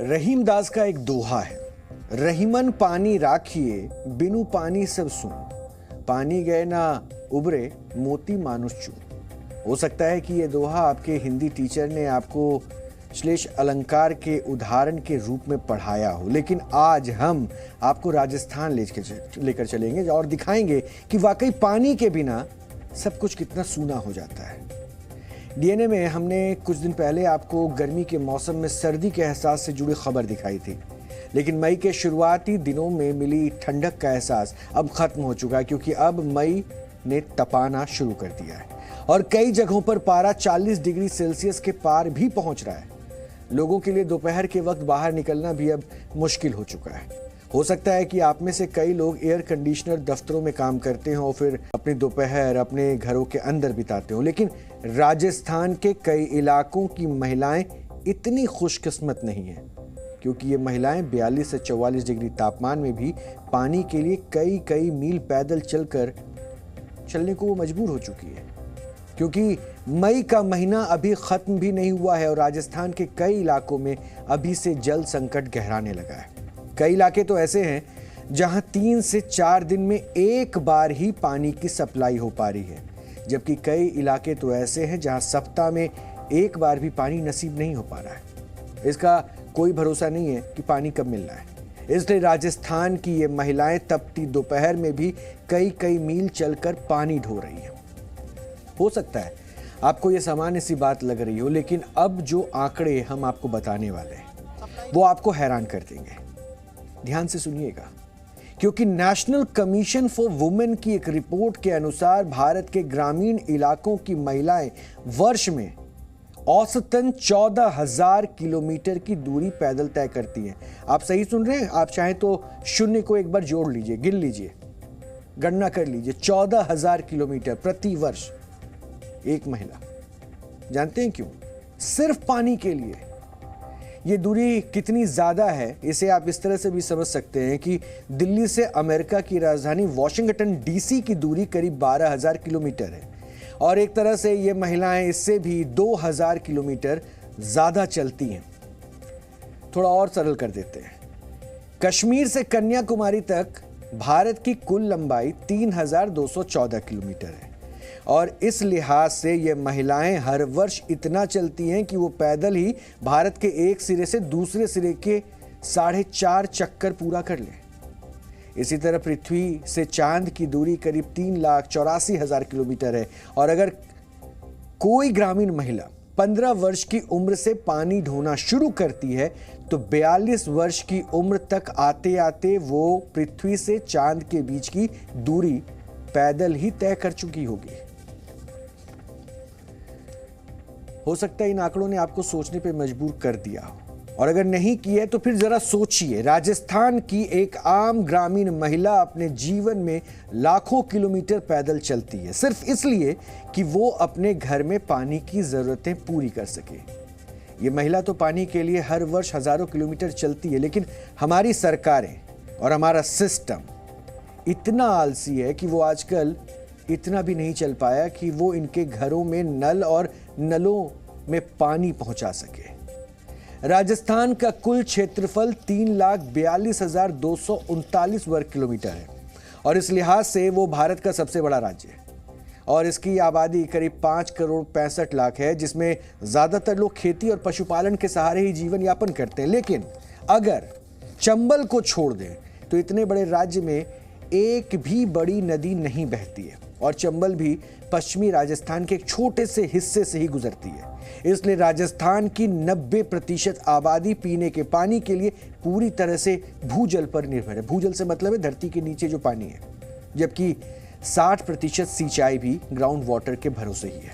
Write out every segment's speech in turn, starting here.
रहीम दास का एक दोहा है, रहीमन पानी राखिए बिनु पानी सब सुन, पानी गए ना उबरे मोती मानुष चून। हो सकता है कि यह दोहा आपके हिंदी टीचर ने आपको श्लेष अलंकार के उदाहरण के रूप में पढ़ाया हो, लेकिन आज हम आपको राजस्थान लेकर चलेंगे और दिखाएंगे कि वाकई पानी के बिना सब कुछ कितना सूना हो जाता है। डीएनए में हमने कुछ दिन पहले आपको गर्मी के मौसम में सर्दी के एहसास से जुड़ी खबर दिखाई थी, लेकिन मई के शुरुआती दिनों में मिली ठंडक का एहसास अब खत्म हो चुका है, क्योंकि अब मई ने तपाना शुरू कर दिया है और कई जगहों पर पारा 40 डिग्री सेल्सियस के पार भी पहुंच रहा है। लोगों के लिए दोपहर के वक्त बाहर निकलना भी अब मुश्किल हो चुका है। हो सकता है कि आप में से कई लोग एयर कंडीशनर दफ्तरों में काम करते हो, फिर अपनी दोपहर अपने घरों के अंदर बिताते हो, लेकिन राजस्थान के कई इलाकों की महिलाएं इतनी खुशकिस्मत नहीं है, क्योंकि ये महिलाएं 42 से 44 डिग्री तापमान में भी पानी के लिए कई मील पैदल चलने को वो मजबूर हो चुकी है, क्योंकि मई का महीना अभी खत्म भी नहीं हुआ है और राजस्थान के कई इलाकों में अभी से जल संकट गहराने लगा है। कई इलाके तो ऐसे हैं जहां 3 से 4 दिन में एक बार ही पानी की सप्लाई हो पा रही है, जबकि कई इलाके तो ऐसे हैं जहां सप्ताह में एक बार भी पानी नसीब नहीं हो पा रहा है। इसका कोई भरोसा नहीं है कि पानी कब मिलना है, इसलिए राजस्थान की ये महिलाएं तपती दोपहर में भी कई मील चलकर पानी ढो रही हैं। हो सकता है आपको ये सामान्य सी बात लग रही हो, लेकिन अब जो आंकड़े हम आपको बताने वाले हैं वो आपको हैरान कर देंगे। ध्यान से सुनिएगा, क्योंकि नेशनल कमीशन फॉर वुमेन की एक रिपोर्ट के अनुसार भारत के ग्रामीण इलाकों की महिलाएं वर्ष में औसतन 14,000 किलोमीटर की दूरी पैदल तय करती हैं। आप सही सुन रहे हैं, आप चाहें तो शून्य को एक बार जोड़ लीजिए, गिन लीजिए, गणना कर लीजिए। 14,000 किलोमीटर प्रति वर्ष एक महिला। जानते हैं क्यों? सिर्फ पानी के लिए। ये दूरी कितनी ज्यादा है इसे आप इस तरह से भी समझ सकते हैं कि दिल्ली से अमेरिका की राजधानी वॉशिंगटन डीसी की दूरी करीब 12,000 किलोमीटर है और एक तरह से ये महिलाएं इससे भी 2,000 किलोमीटर ज्यादा चलती हैं। थोड़ा और सरल कर देते हैं, कश्मीर से कन्याकुमारी तक भारत की कुल लंबाई 3,214 किलोमीटर है और इस लिहाज से ये महिलाएं हर वर्ष इतना चलती हैं कि वो पैदल ही भारत के एक सिरे से दूसरे सिरे के 4.5 चक्कर पूरा कर लें। इसी तरह पृथ्वी से चांद की दूरी करीब 3,84,000 किलोमीटर है और अगर कोई ग्रामीण महिला 15 वर्ष की उम्र से पानी ढोना शुरू करती है तो 42 वर्ष की उम्र तक आते आते वो पृथ्वी से चांद के बीच की दूरी पैदल ही तय कर चुकी होगी। हो सकता है इन आंकड़ों ने आपको सोचने पे मजबूर कर दिया हो, और अगर नहीं किया तो फिर जरा सोचिए, राजस्थान की एक आम ग्रामीण महिला अपने जीवन में लाखों किलोमीटर पैदल चलती है सिर्फ इसलिए कि वो अपने घर में पानी की जरूरतें पूरी कर सके। ये महिला तो पानी के लिए हर वर्ष हजारों किलोमीटर चलती है, लेकिन हमारी सरकारें और हमारा सिस्टम इतना आलसी है कि वो आजकल इतना भी नहीं चल पाया कि वो इनके घरों में नल और नलों में पानी पहुंचा सके। राजस्थान का कुल क्षेत्रफल 3,42,239 वर्ग किलोमीटर है और इस लिहाज से वो भारत का सबसे बड़ा राज्य है और इसकी आबादी करीब 5,65,00,000 है, जिसमें ज्यादातर लोग खेती और पशुपालन के सहारे ही जीवन यापन करते हैं। लेकिन अगर चंबल को छोड़ दें तो इतने बड़े राज्य में एक भी बड़ी नदी नहीं बहती है और चंबल भी पश्चिमी राजस्थान के एक छोटे से हिस्से से ही गुजरती है। इसलिए राजस्थान की 90% आबादी पीने के पानी के लिए पूरी तरह से भूजल पर निर्भर है। भूजल से मतलब है धरती के नीचे जो पानी है, जबकि 60% सिंचाई भी ग्राउंड वाटर के भरोसे ही है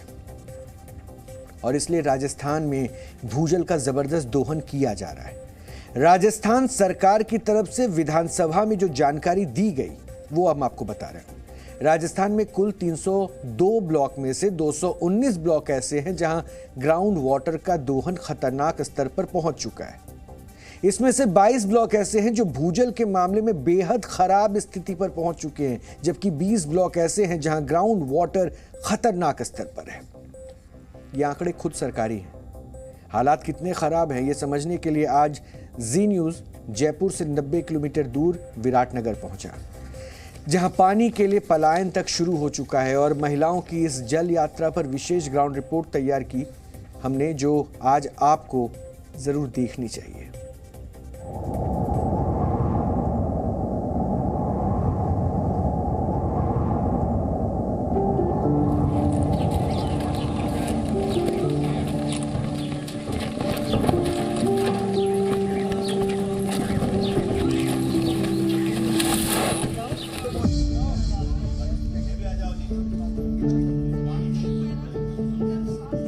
और इसलिए राजस्थान में भूजल का जबरदस्त दोहन किया जा रहा है। राजस्थान सरकार की तरफ से विधानसभा में जो जानकारी दी गई वो हम आपको बता रहे हैं। राजस्थान में कुल 302 ब्लॉक में से 219 ब्लॉक ऐसे हैं जहां ग्राउंड वाटर का दोहन खतरनाक स्तर पर पहुंच चुका है। इसमें से 22 ब्लॉक ऐसे हैं जो भूजल के मामले में बेहद खराब स्थिति पर पहुंच चुके हैं, जबकि 20 ब्लॉक ऐसे हैं जहां ग्राउंड वाटर खतरनाक स्तर पर है। ये आंकड़े खुद सरकारी हैं। हालात कितने खराब हैं ये समझने के लिए आज जी न्यूज जयपुर से 90 किलोमीटर दूर विराटनगर पहुंचा, जहां पानी के लिए पलायन तक शुरू हो चुका है और महिलाओं की इस जल यात्रा पर विशेष ग्राउंड रिपोर्ट तैयार की हमने, जो आज आपको जरूर देखनी चाहिए।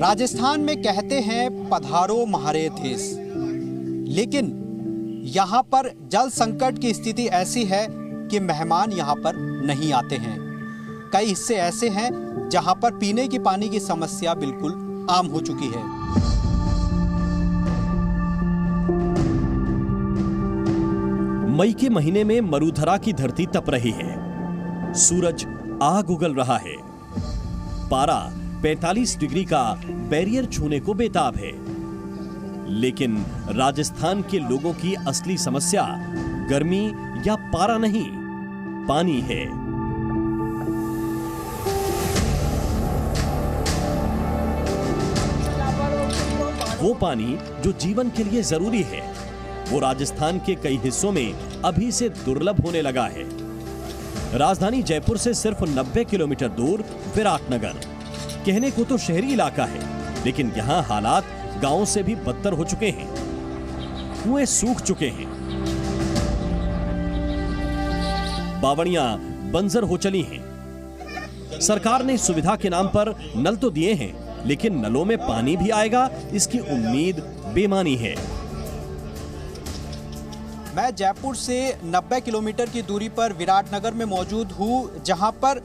राजस्थान में कहते हैं पधारो म्हारे देश, लेकिन यहाँ पर जल संकट की स्थिति ऐसी है कि मेहमान यहाँ पर नहीं आते हैं। कई हिस्से ऐसे हैं जहाँ पर पीने की पानी की समस्या बिल्कुल आम हो चुकी है। मई के महीने में मरुधरा की धरती तप रही है, सूरज आग उगल रहा है, पारा 45 डिग्री का बैरियर छूने को बेताब है। लेकिन राजस्थान के लोगों की असली समस्या गर्मी या पारा नहीं, पानी है। वो पानी जो जीवन के लिए जरूरी है, वो राजस्थान के कई हिस्सों में अभी से दुर्लभ होने लगा है। राजधानी जयपुर से सिर्फ 90 किलोमीटर दूर विराटनगर, कहने को तो शहरी इलाका है, लेकिन यहाँ हालात गांव से भी बदतर हो चुके हैं। कुएं सूख चुके हैं, बावड़ियां बंजर हो चली हैं। सरकार ने सुविधा के नाम पर नल तो दिए हैं, लेकिन नलों में पानी भी आएगा, इसकी उम्मीद बेमानी है। मैं जयपुर से 90 किलोमीटर की दूरी पर विराटनगर में मौजूद हूँ, जहाँ पर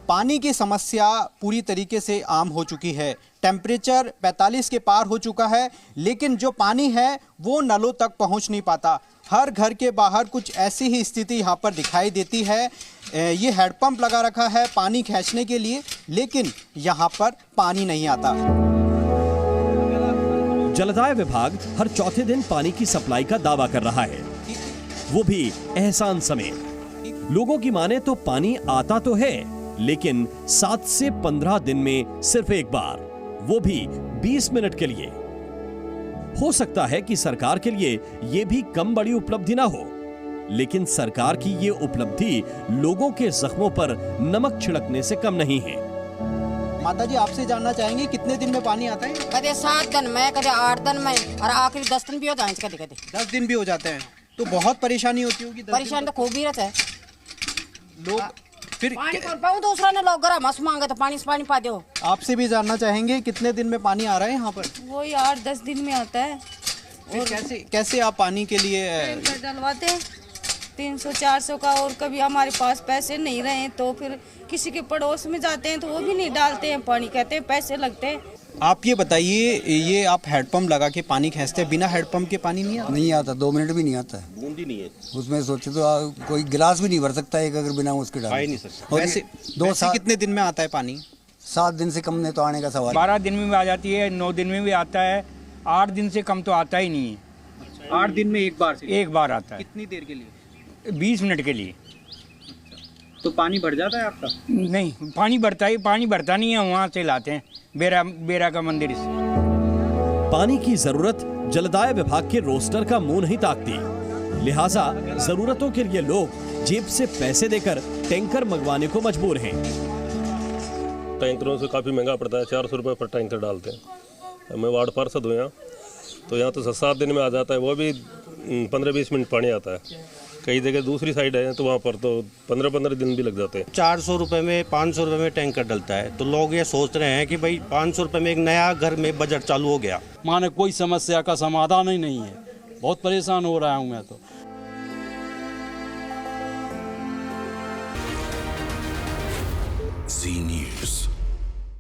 पानी की समस्या पूरी तरीके से आम हो चुकी है। टेम्परेचर 45 के पार हो चुका है, लेकिन जो पानी है वो नलों तक पहुंच नहीं पाता। हर घर के बाहर कुछ ऐसी ही स्थिति यहाँ पर दिखाई देती है। ये हैंडपंप लगा रखा है पानी खींचने के लिए, लेकिन यहाँ पर पानी नहीं आता। जलदाय विभाग हर चौथे दिन पानी की सप्लाई का दावा कर रहा है, वो भी एहसान समेत। लोगों की माने तो पानी आता तो है, लेकिन 7 से 15 दिन में सिर्फ एक बार, वो भी 20 मिनट के लिए। हो सकता है कि सरकार के लिए ये भी कम बड़ी उपलब्धि ना हो, लेकिन सरकार की ये उपलब्धि लोगों के जख्मों पर नमक छिड़कने से कम नहीं है। माता जी, आपसे जानना चाहेंगे कितने दिन में पानी आता है? कदे 7 दिन में, कदे 8 दिन में, और आखिरी 10 दिन भी हो जाए, कदे 10 दिन भी हो जाते हैं। तो बहुत परेशानी होती होगी। परेशानी तो खूब ही रहता है लोग। फिर पानी कौन पाऊं, दूसरा ने लोग गरम मस मांगे तो पानी से पानी पा दो। आपसे भी जानना चाहेंगे कितने दिन में पानी आ रहा है यहाँ पर? वो यार 10 दिन में आता है। और कैसे आप पानी के लिए टैंकर डलवाते हैं 300-400 का, और कभी हमारे पास पैसे नहीं रहे तो फिर किसी के पड़ोस में जाते हैं तो वो भी नहीं डालते हैं पानी, कहते हैं पैसे लगते हैं। आप ये बताइए, ये आप हैंडपंप लगा के पानी खींचते हैं, बिना हैंडपंप के पानी नहीं आता? नहीं आता, 2 मिनट भी नहीं आता है, बूंद ही नहीं है उसमें। सोचे तो कोई गिलास भी नहीं भर सकता है अगर बिना उसके डाले नहीं सकता। वैसे 2 कितने दिन में आता है पानी? 7 दिन से कम नहीं तो आने का सवाल। 12 दिन में भी आ जाती है, 9 दिन में भी आता है, 8 दिन से कम तो आता ही नहीं है। 8 दिन में एक बार आता है। कितनी देर के लिए? 20 मिनट के लिए। तो पानी भर जाता है आपका? नहीं, पानी भरता नहीं है, वहाँ से लाते हैं बेरा का मंदिर से। पानी की जरूरत जलदाय विभाग के रोस्टर का मुंह नहीं ताकती, लिहाजा जरूरतों के लिए लोग जेब से पैसे देकर टैंकर मंगवाने को मजबूर हैं। टैंकरों से काफ़ी महंगा पड़ता है, 400 रुपये पर टैंकर डालते हैं। मैं वार्ड पार्षद हूँ यहाँ, तो यहाँ तो 7 दिन में आ जाता है, वो भी 15-20 मिनट पानी आता है। कई जगह दूसरी साइड है तो वहाँ पर तो 15-15 दिन भी लग जाते हैं। 400 रुपये में, 500 रुपये में टैंकर डलता है, तो लोग ये सोच रहे हैं कि भाई 500 रुपये में एक नया घर में बजट चालू हो गया। माने कोई समस्या का समाधान ही नहीं है, बहुत परेशान हो रहा हूँ मैं तो। जी न्यूज़।